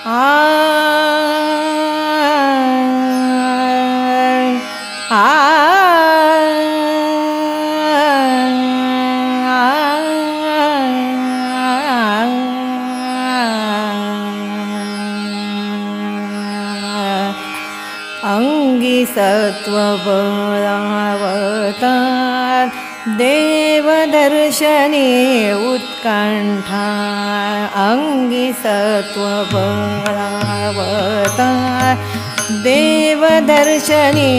अंगी सत्त्वबलावतार देवदर्शने उत्कंठा अंगी सत्त्वबलावतार देवदर्शने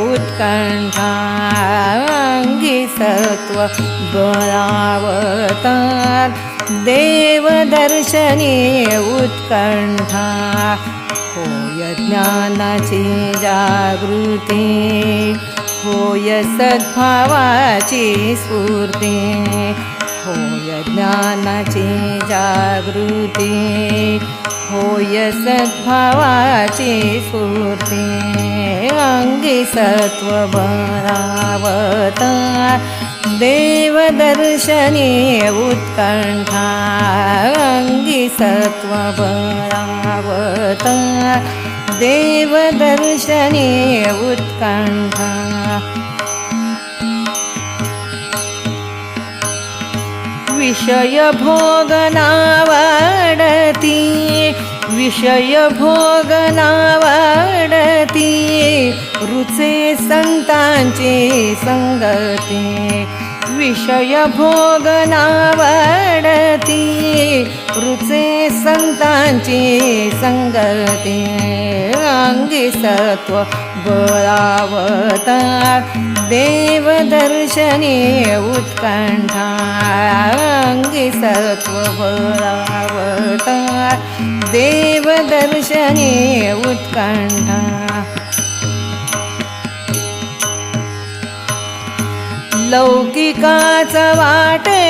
उत्कंठा अंगी सत्त्वबलावतार देवदर्शने उत्कंठा होय ज्ञानाची जागृती होय सद्भावाची स्फूर्ती होय ज्ञानाची जागृती होय सद्भावाची स्फूर्ती अंगी सत्त्वबलावतार देवदर्शने उत्कंठा अंगी सत्त्वबलावतार देवदर्शने उत्कंठा विषय भोगनावडती विषय भोगनावडती रुचे संतांची संगती विषय भोगनावडती रुचे संतांची संगती अंगी सत्त्वबलावतार देवदर्शने उत्कंठा अंगी सत्त्वबलावतार देवदर्शने उत्कंठा लौकिकाचा वाटे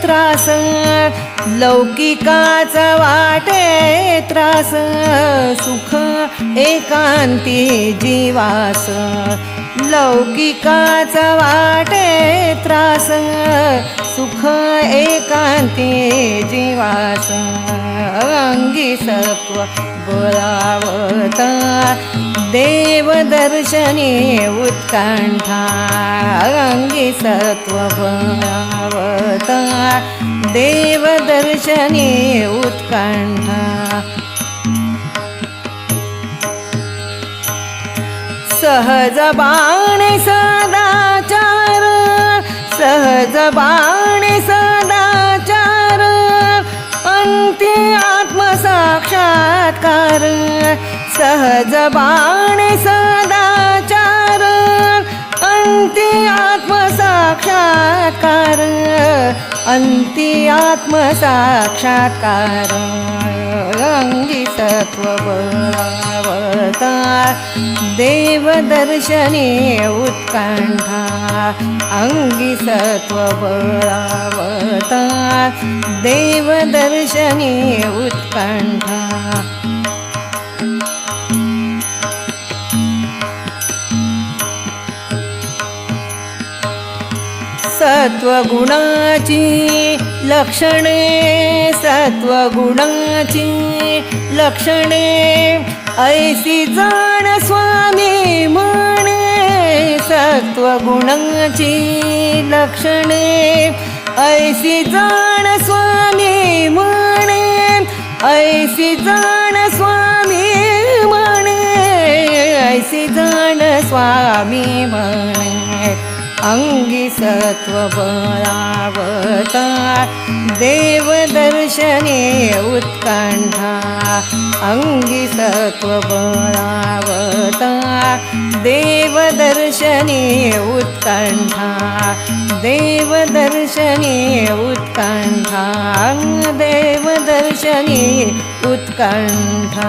त्रास लौकिकाचा वाटे त्रास सुख एकांती जीवास लौकिकाचा वाटे त्रास सुख एकांती जीवास अंगी सत्त्वबलावतार देवदर्शने उत्कंठा अंगी सत्त्वबलावतार देवदर्शने उत्कंठा सहज बाणे सदाचार सहज बाणे सदाचार अंती आत्मसाक्षात्कार सहज बाणे सदाचार अंती आत्मसाक्षात्कार अंती आत्मसाक्षात्कार अंगी सत्त्वबलावतार देवदर्शने उत्कंठा अंगी सत्त्वबलावतार देवदर्शने उत्कंठा सत्वगुणाची लक्षणे सत्वगुणाची लक्षणे ऐसी जाण स्वामी म्हणे सत्वगुणाची लक्षणे ऐसी जाण स्वामी म्हणे ऐसी जाण स्वामी म्हणे ऐसी जाण स्वामी म्हणे अंगी सत्त्वबलावतार देवदर्शने उत्कंठा अंगी सत्त्वबलावतार देवदर्शने उत्कंठा देवदर्शने उत्कंठा देवदर्शने उत्कंठा।